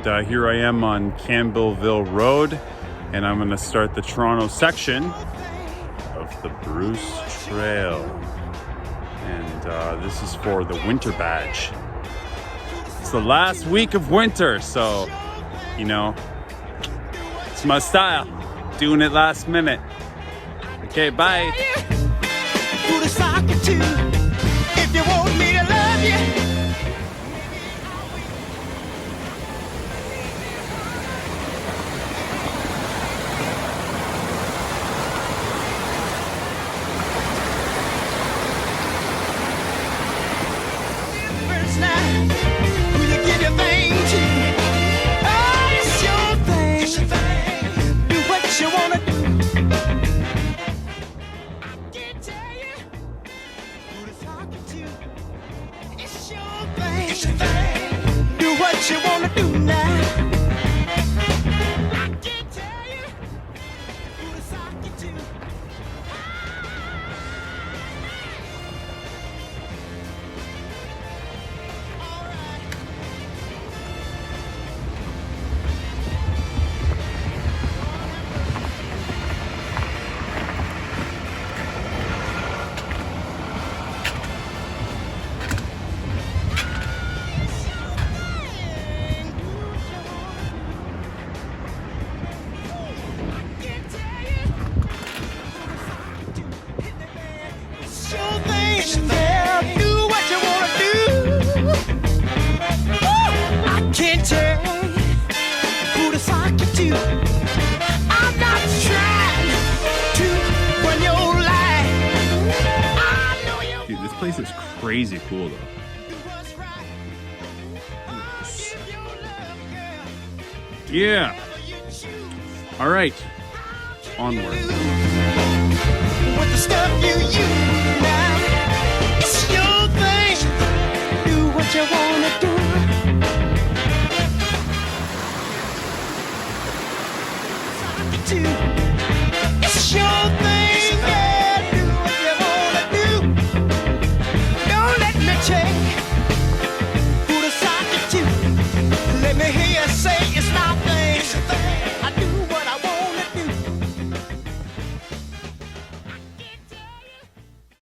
And here I am on Campbellville Road, and I'm going to start the Toronto section of the Bruce Trail. And this is for the winter badge. It's the last week of winter, so, you know, it's my style. Doing it last minute. Okay, bye. If you want me to love you. Who you give your thing to? Oh, it's your thing. It's your thing. Do what you wanna do. I can't tell you who to talk to. It's your thing. It's your thing. Do what you wanna do now. I can't tell you who to talk to. Yeah, do what you wanna do. Ooh, I can't tell who to sock you to. I'm not trying to run your life. I know you. Dude, this place is crazy cool though. Do what's right. I'll give your love, girl. Yeah. Whatever you choose. All right. Onward. With the stuff you use now. It's your thing. Do what you wanna do. Sock you to.